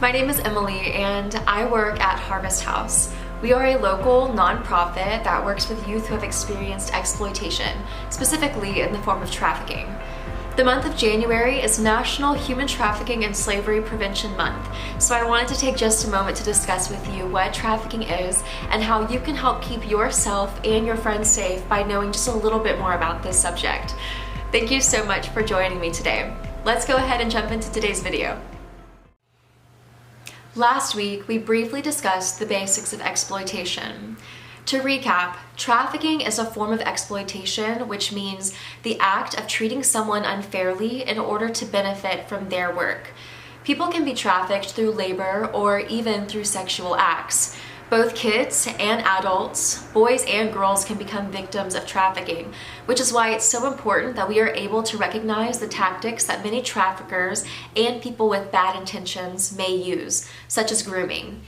My name is Emily and I work at Harvest House. We are a local nonprofit that works with youth who have experienced exploitation, specifically in the form of trafficking. The month of January is National Human Trafficking and Slavery Prevention Month, so I wanted to take just a moment to discuss with you what trafficking is and how you can help keep yourself and your friends safe by knowing just a little bit more about this subject. Thank you so much for joining me today. Let's go ahead and jump into today's video. Last week, we briefly discussed the basics of exploitation. To recap, trafficking is a form of exploitation, which means the act of treating someone unfairly in order to benefit from their work. People can be trafficked through labor or even through sexual acts. Both kids and adults, boys and girls, can become victims of trafficking, which is why it's so important that we are able to recognize the tactics that many traffickers and people with bad intentions may use, such as grooming.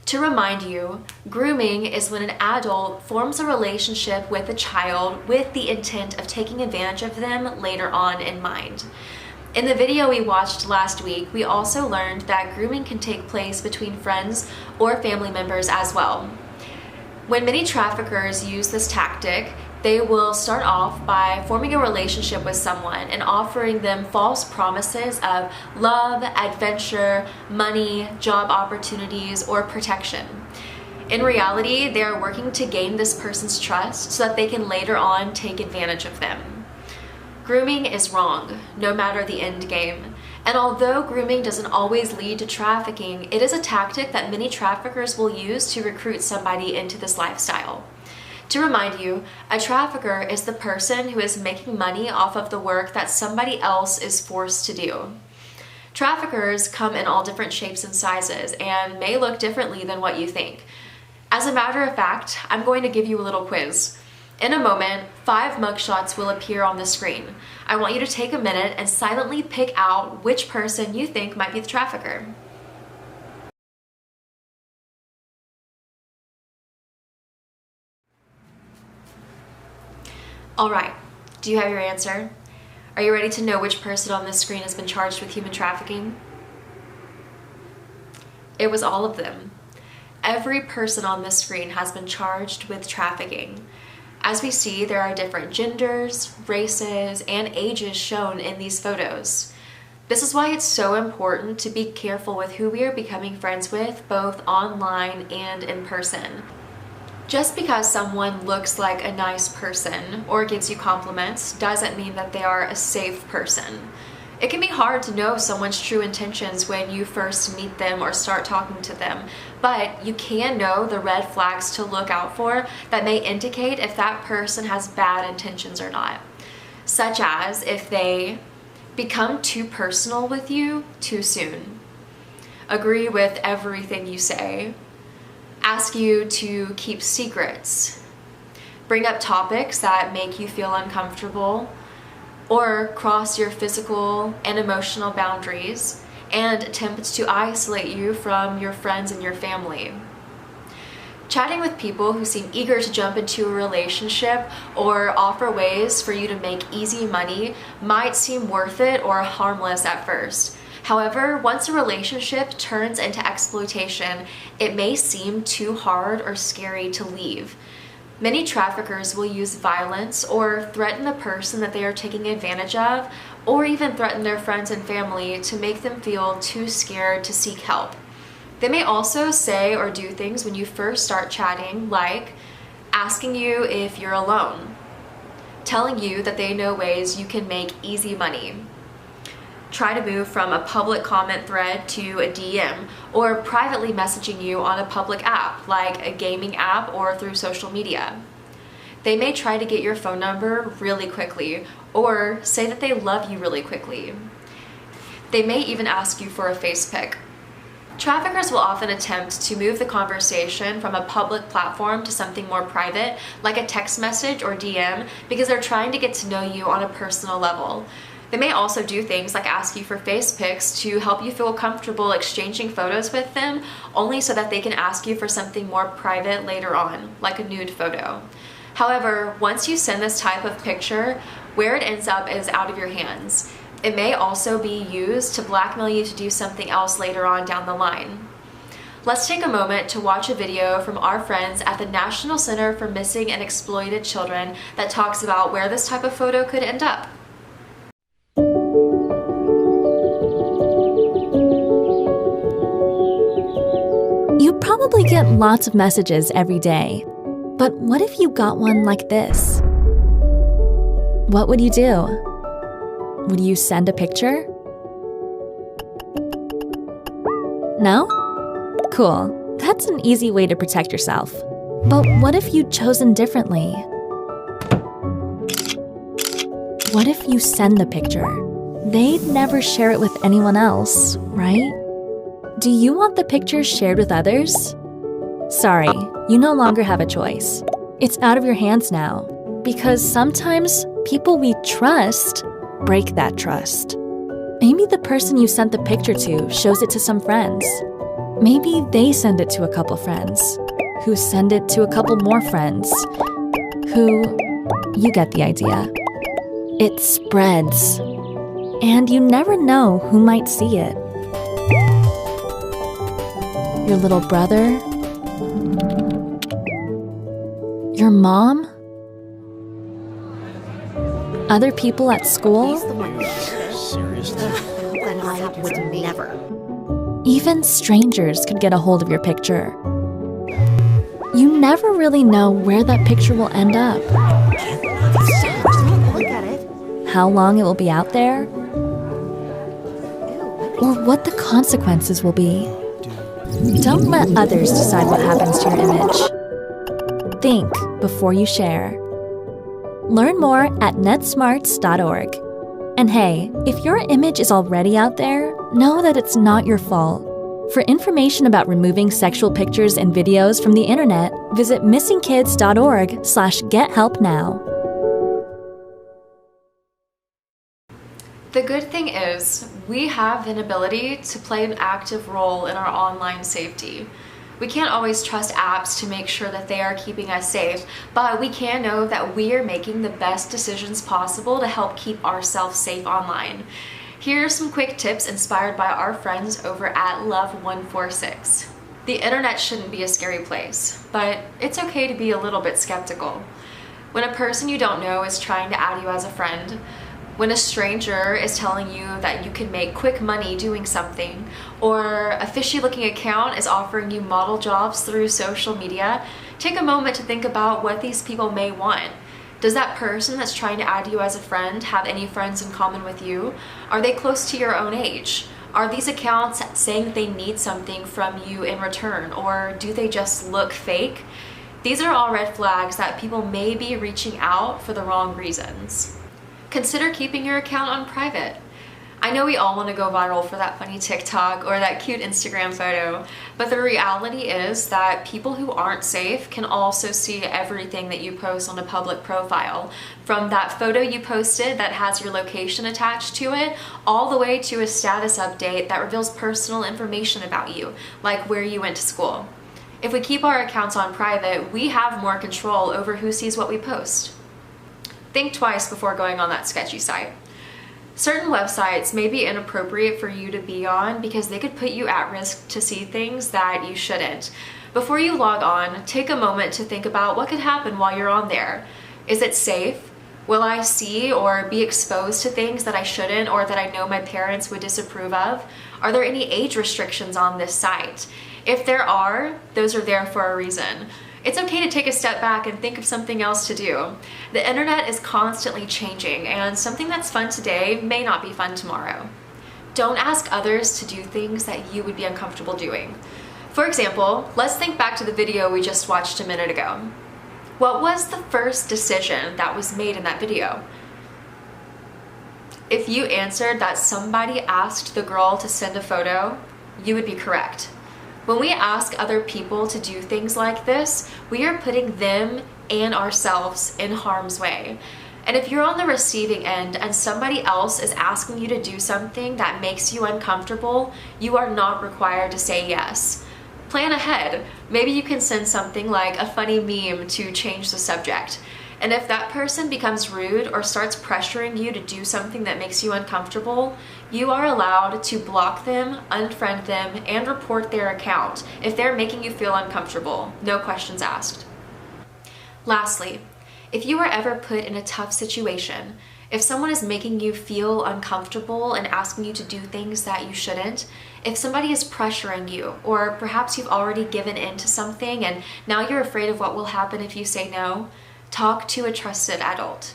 To remind you, grooming is when an adult forms a relationship with a child with the intent of taking advantage of them later on in mind. In the video we watched last week, we also learned that grooming can take place between friends or family members as well. When many traffickers use this tactic, they will start off by forming a relationship with someone and offering them false promises of love, adventure, money, job opportunities, or protection. In reality, they are working to gain this person's trust so that they can later on take advantage of them. Grooming is wrong, no matter the end game. And although grooming doesn't always lead to trafficking, it is a tactic that many traffickers will use to recruit somebody into this lifestyle. To remind you, a trafficker is the person who is making money off of the work that somebody else is forced to do. Traffickers come in all different shapes and sizes and may look differently than what you think. As a matter of fact, I'm going to give you a little quiz. In a moment, 5 mugshots will appear on the screen. I want you to take a minute and silently pick out which person you think might be the trafficker. All right, do you have your answer? Are you ready to know which person on this screen has been charged with human trafficking? It was all of them. Every person on this screen has been charged with trafficking. As we see, there are different genders, races, and ages shown in these photos. This is why it's so important to be careful with who we are becoming friends with, both online and in person. Just because someone looks like a nice person or gives you compliments doesn't mean that they are a safe person. It can be hard to know someone's true intentions when you first meet them or start talking to them, but you can know the red flags to look out for that may indicate if that person has bad intentions or not, such as if they become too personal with you too soon, agree with everything you say, ask you to keep secrets, bring up topics that make you feel uncomfortable, or cross your physical and emotional boundaries and attempt to isolate you from your friends and your family. Chatting with people who seem eager to jump into a relationship or offer ways for you to make easy money might seem worth it or harmless at first. However, once a relationship turns into exploitation, it may seem too hard or scary to leave. Many traffickers will use violence or threaten the person that they are taking advantage of, or even threaten their friends and family to make them feel too scared to seek help. They may also say or do things when you first start chatting, like asking you if you're alone, telling you that they know ways you can make easy money, try to move from a public comment thread to a DM, or privately messaging you on a public app like a gaming app or through social media. They may try to get your phone number really quickly or say that they love you really quickly. They may even ask you for a face pic. Traffickers will often attempt to move the conversation from a public platform to something more private, like a text message or DM, because they're trying to get to know you on a personal level. They may also do things like ask you for face pics to help you feel comfortable exchanging photos with them, only so that they can ask you for something more private later on, like a nude photo. However, once you send this type of picture, where it ends up is out of your hands. It may also be used to blackmail you to do something else later on down the line. Let's take a moment to watch a video from our friends at the National Center for Missing and Exploited Children that talks about where this type of photo could end up. You probably get lots of messages every day, but what if you got one like this? What would you do? Would you send a picture? No? Cool. That's an easy way to protect yourself. But what if you'd chosen differently? What if you send the picture? They'd never share it with anyone else, right? Do you want the picture shared with others? Sorry, you no longer have a choice. It's out of your hands now, because sometimes people we trust break that trust. Maybe the person you sent the picture to shows it to some friends. Maybe they send it to a couple friends, who send it to a couple more friends, you get the idea. It spreads, and you never know who might see it. Your little brother? Your mom? Other people at school? Seriously? And I would never. Even strangers could get a hold of your picture. You never really know where that picture will end up. Look at it. How long it will be out there? Or what the consequences will be. Don't let others decide what happens to your image. Think before you share. Learn more at netsmarts.org. And hey, if your image is already out there, know that it's not your fault. For information about removing sexual pictures and videos from the internet, visit missingkids.org/gethelpnow. The good thing is, we have an ability to play an active role in our online safety. We can't always trust apps to make sure that they are keeping us safe, but we can know that we are making the best decisions possible to help keep ourselves safe online. Here are some quick tips inspired by our friends over at Love146. The internet shouldn't be a scary place, but it's okay to be a little bit skeptical. When a person you don't know is trying to add you as a friend, when a stranger is telling you that you can make quick money doing something, or a fishy looking account is offering you model jobs through social media, take a moment to think about what these people may want. Does that person that's trying to add you as a friend have any friends in common with you? Are they close to your own age? Are these accounts saying that they need something from you in return, or do they just look fake? These are all red flags that people may be reaching out for the wrong reasons. Consider keeping your account on private. I know we all want to go viral for that funny TikTok or that cute Instagram photo, but the reality is that people who aren't safe can also see everything that you post on a public profile. From that photo you posted that has your location attached to it, all the way to a status update that reveals personal information about you, like where you went to school. If we keep our accounts on private, we have more control over who sees what we post. Think twice before going on that sketchy site. Certain websites may be inappropriate for you to be on because they could put you at risk to see things that you shouldn't. Before you log on, take a moment to think about what could happen while you're on there. Is it safe? Will I see or be exposed to things that I shouldn't or that I know my parents would disapprove of? Are there any age restrictions on this site? If there are, those are there for a reason. It's okay to take a step back and think of something else to do. The internet is constantly changing, and something that's fun today may not be fun tomorrow. Don't ask others to do things that you would be uncomfortable doing. For example, let's think back to the video we just watched a minute ago. What was the first decision that was made in that video? If you answered that somebody asked the girl to send a photo, you would be correct. When we ask other people to do things like this, we are putting them and ourselves in harm's way. And if you're on the receiving end and somebody else is asking you to do something that makes you uncomfortable, you are not required to say yes. Plan ahead. Maybe you can send something like a funny meme to change the subject. And if that person becomes rude or starts pressuring you to do something that makes you uncomfortable, you are allowed to block them, unfriend them, and report their account if they're making you feel uncomfortable. No questions asked. Lastly, if you are ever put in a tough situation, if someone is making you feel uncomfortable and asking you to do things that you shouldn't, if somebody is pressuring you, or perhaps you've already given in to something and now you're afraid of what will happen if you say no, talk to a trusted adult.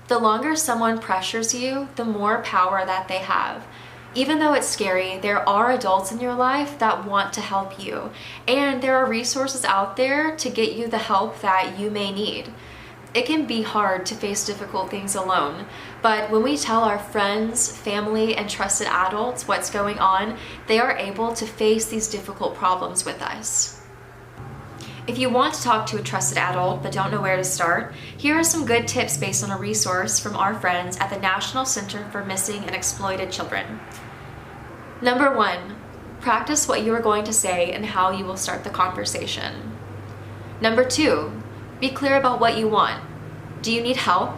The longer someone pressures you, the more power that they have. Even though it's scary, there are adults in your life that want to help you, and there are resources out there to get you the help that you may need. It can be hard to face difficult things alone, but when we tell our friends, family, and trusted adults what's going on, they are able to face these difficult problems with us. If you want to talk to a trusted adult but don't know where to start, here are some good tips based on a resource from our friends at the National Center for Missing and Exploited Children. Number 1, practice what you are going to say and how you will start the conversation. Number 2, be clear about what you want. Do you need help?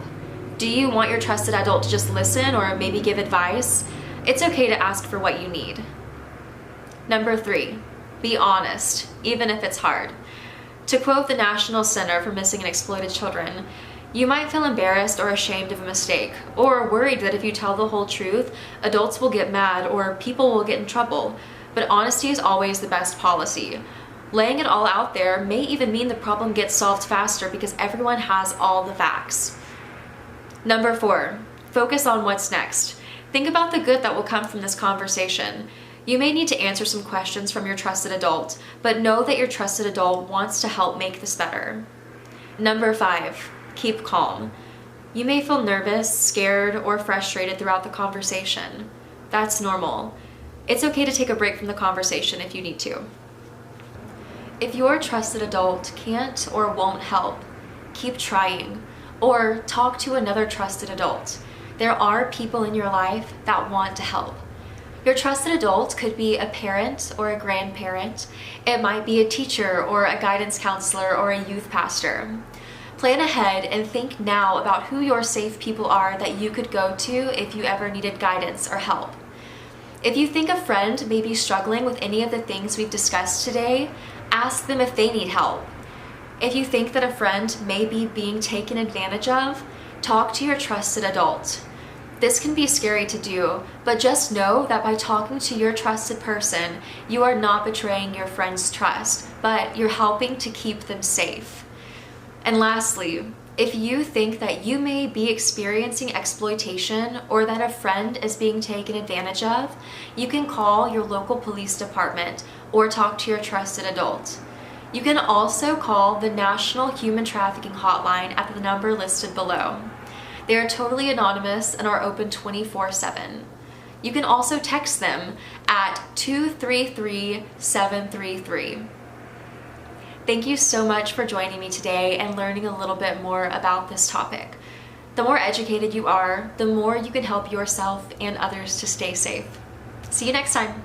Do you want your trusted adult to just listen or maybe give advice? It's okay to ask for what you need. Number 3, be honest, even if it's hard. To quote the National Center for Missing and Exploited Children, you might feel embarrassed or ashamed of a mistake, or worried that if you tell the whole truth, adults will get mad or people will get in trouble. But honesty is always the best policy. Laying it all out there may even mean the problem gets solved faster because everyone has all the facts. Number 4, focus on what's next. Think about the good that will come from this conversation. You may need to answer some questions from your trusted adult, but know that your trusted adult wants to help make this better. Number 5, keep calm. You may feel nervous, scared, or frustrated throughout the conversation. That's normal. It's okay to take a break from the conversation if you need to. If your trusted adult can't or won't help, keep trying, or talk to another trusted adult. There are people in your life that want to help. Your trusted adult could be a parent or a grandparent. It might be a teacher or a guidance counselor or a youth pastor. Plan ahead and think now about who your safe people are that you could go to if you ever needed guidance or help. If you think a friend may be struggling with any of the things we've discussed today, ask them if they need help. If you think that a friend may be being taken advantage of, talk to your trusted adult. This can be scary to do, but just know that by talking to your trusted person, you are not betraying your friend's trust, but you're helping to keep them safe. And lastly, if you think that you may be experiencing exploitation or that a friend is being taken advantage of, you can call your local police department or talk to your trusted adult. You can also call the National Human Trafficking Hotline at the number listed below. They are totally anonymous and are open 24/7. You can also text them at 233-733. Thank you so much for joining me today and learning a little bit more about this topic. The more educated you are, the more you can help yourself and others to stay safe. See you next time.